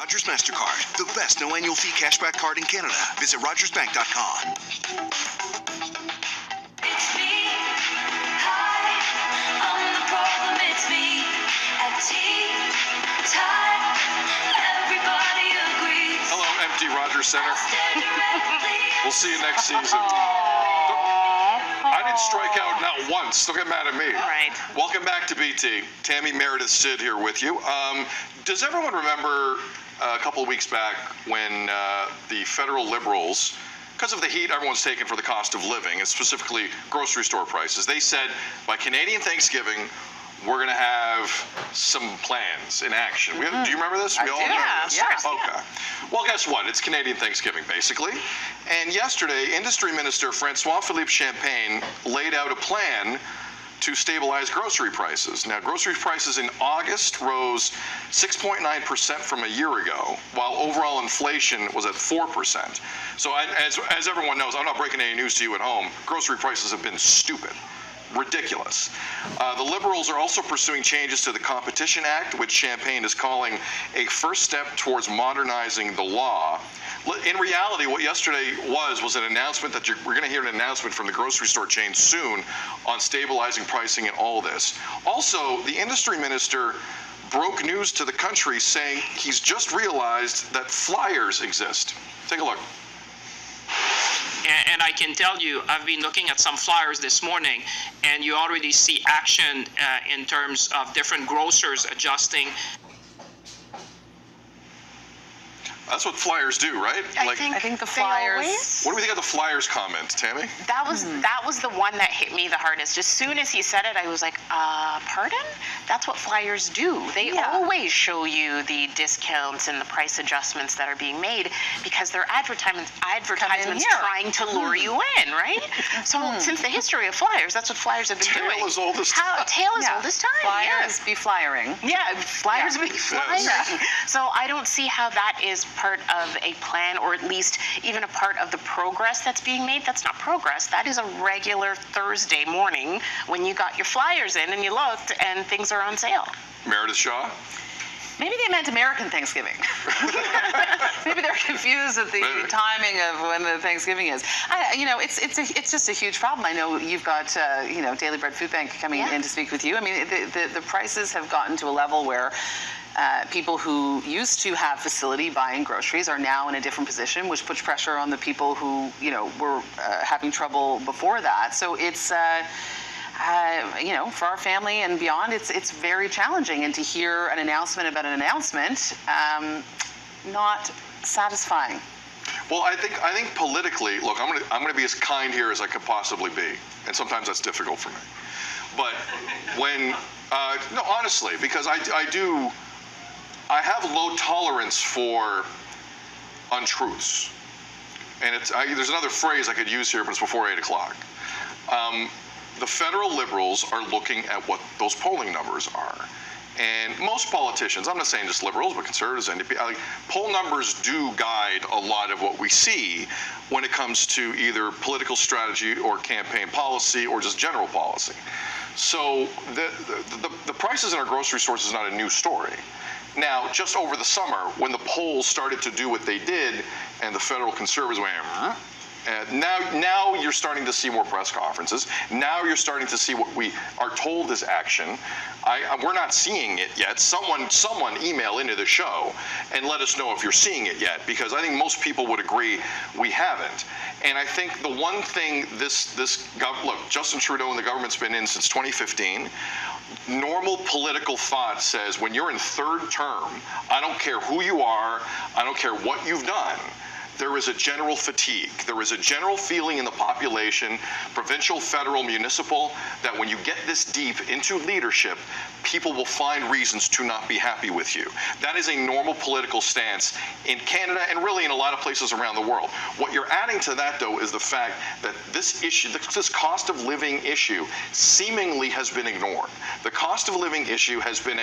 Rogers MasterCard, the best no annual fee cashback card in Canada. Visit rogersbank.com. It's me. Hi, I'm the problem. It's me. At tea time, everybody agrees. Hello, empty Rogers Center. We'll see you next season. I didn't strike out not once. Don't get mad at me. Right. Welcome back to BT. Tammy Meredith Sid here with you. Does everyone remember a couple of weeks back when the federal Liberals, because of the heat everyone's taken for the cost of living, and specifically grocery store prices, they said by Canadian Thanksgiving, we're going to have some plans in action. Do you remember this? We all remember this? Yes. Okay. Well, guess what? It's Canadian Thanksgiving, basically. And yesterday, Industry Minister Francois-Philippe Champagne laid out a plan to stabilize grocery prices. Now, grocery prices in August rose 6.9% from a year ago, while overall inflation was at 4%. So as everyone knows, I'm not breaking any news to you at home, grocery prices have been stupid. Ridiculous. The Liberals are also pursuing changes to the Competition Act, which Champagne is calling a first step towards modernizing the law. In reality, what yesterday was an announcement that we're going to hear an announcement from the grocery store chain soon on stabilizing pricing and all this. Also, the industry minister broke news to the country saying he's just realized that flyers exist. Take a look. And I can tell you, I've been looking at some flyers this morning, and you already see action in terms of different grocers adjusting. That's what flyers do, right? I think the flyers. What do we think of the flyers comment, Tammy? That was the one that hit me the hardest. As soon as he said it, I was like, pardon? That's what flyers do. They always show you the discounts and the price adjustments that are being made because they're advertisements trying to lure you in, right? So since the history of flyers, that's what flyers have been doing. Tale as old as time. Tale as old as time. Flyers be flyering. Yeah, flyers be flying. So I don't see how that is part of a plan, or at least even a part of the progress that's being made. That's not progress. That is a regular Thursday morning when you got your flyers in and you looked and things are on sale. Meredith Shaw? Maybe they meant American Thanksgiving. Maybe they're confused at the timing of when the Thanksgiving is. It's just a huge problem. I know you've got Daily Bread Food Bank coming in to speak with you. I mean, the prices have gotten to a level where people who used to have facility buying groceries are now in a different position, which puts pressure on the people who were having trouble before that. So it's for our family and beyond, it's very challenging. And to hear an announcement about an announcement, not satisfying. Well, I think politically, look, I'm gonna be as kind here as I could possibly be, and sometimes that's difficult for me. But when no, honestly, because I have low tolerance for untruths. And there's another phrase I could use here, but it's before 8 o'clock. The federal Liberals are looking at what those polling numbers are. And most politicians, I'm not saying just Liberals, but Conservatives, NDP, poll numbers do guide a lot of what we see when it comes to either political strategy or campaign policy or just general policy. So the prices in our grocery stores is not a new story. Now, just over the summer, when the polls started to do what they did, and the federal Conservatives went, now you're starting to see more press conferences. Now you're starting to see what we are told is action. We're not seeing it yet. Someone email into the show and let us know if you're seeing it yet, because I think most people would agree we haven't. And I think the one thing look, Justin Trudeau and the government's been in since 2015. Normal political thought says when you're in third term, I don't care who you are, I don't care what you've done, there is a general fatigue. There is a general feeling in the population, provincial, federal, municipal, that when you get this deep into leadership, people will find reasons to not be happy with you. That is a normal political stance in Canada and really in a lot of places around the world. What you're adding to that, though, is the fact that this issue, this cost of living issue, seemingly has been ignored. The cost of living issue has been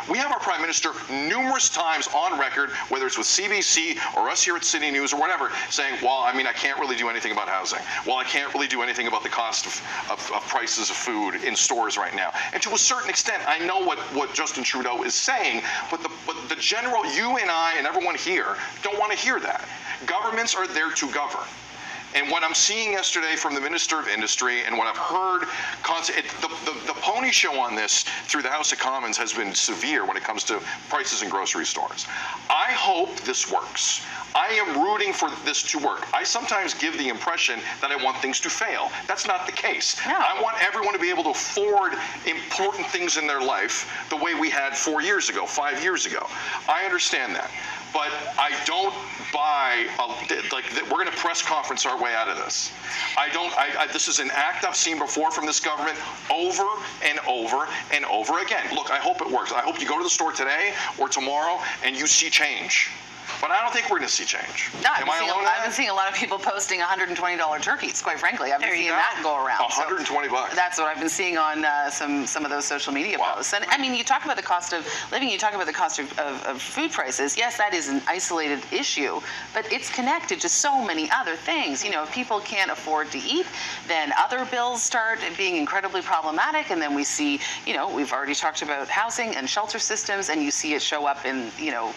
we have our Prime Minister numerous times on record, whether it's with CBC or us here at City News, news or whatever, saying, well, I mean, I can't really do anything about housing. Well, I can't really do anything about the cost of prices of food in stores right now. And to a certain extent, I know what Justin Trudeau is saying, but the general, you and I and everyone here don't want to hear that. Governments are there to govern. And what I'm seeing yesterday from the Minister of Industry and what I've heard, the pony show on this through the House of Commons has been severe when it comes to prices in grocery stores. I hope this works. I am rooting for this to work. I sometimes give the impression that I want things to fail. That's not the case. No. I want everyone to be able to afford important things in their life the way we had 4 years ago, 5 years ago. I understand that. But I don't buy, we're going to press conference our way out of this. This is an act I've seen before from this government over and over and over again. Look, I hope it works. I hope you go to the store today or tomorrow and you see change. But I don't think we're going to see change. No, Am I alone in that? I've been seeing a lot of people posting $120 turkeys, quite frankly. I've been seeing that go around. $120 bucks. That's what I've been seeing on some of those social media posts. And I mean, you talk about the cost of living, you talk about the cost of food prices. Yes, that is an isolated issue, but it's connected to so many other things. You know, if people can't afford to eat, then other bills start being incredibly problematic. And then we see, you know, we've already talked about housing and shelter systems, and you see it show up in, you know,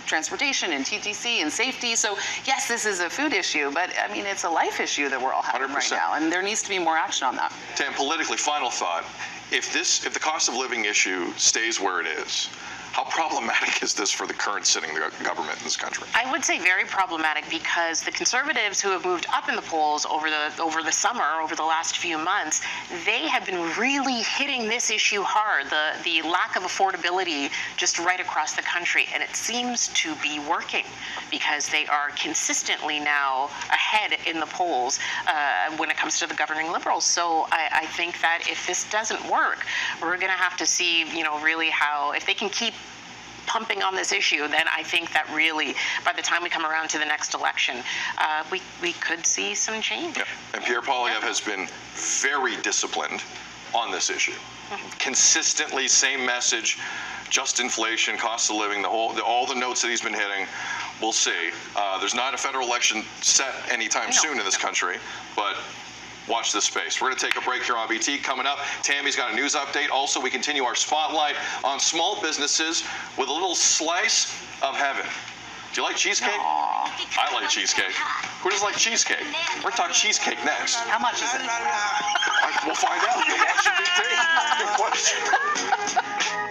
transportation and TTC and safety. So yes, this is a food issue, but I mean, it's a life issue that we're all having 100%. right now, and there needs to be more action on that. Tam, politically, final thought. If the cost of living issue stays where it is, how problematic is this for the current sitting government in this country? I would say very problematic, because the Conservatives who have moved up in the polls over the summer, over the last few months, they have been really hitting this issue hard, the lack of affordability just right across the country. And it seems to be working, because they are consistently now ahead in the polls when it comes to the governing Liberals. So I think that if this doesn't work, we're going to have to see, you know, really how, if they can keep pumping on this issue, then I think that really, by the time we come around to the next election, we could see some change. Yeah. And Pierre Poilievre has been very disciplined on this issue. Consistently, same message, just inflation, cost of living, all the notes that he's been hitting. We'll see. There's not a federal election set anytime soon in this country, but watch this space. We're going to take a break here on BT. Coming up, Tammy's got a news update. Also, we continue our spotlight on small businesses with a little slice of heaven. Do you like cheesecake? Aww. I like cheesecake. Who doesn't like cheesecake? We're talking cheesecake next. How much is it? We'll find out. You'll watch the BT. Good question.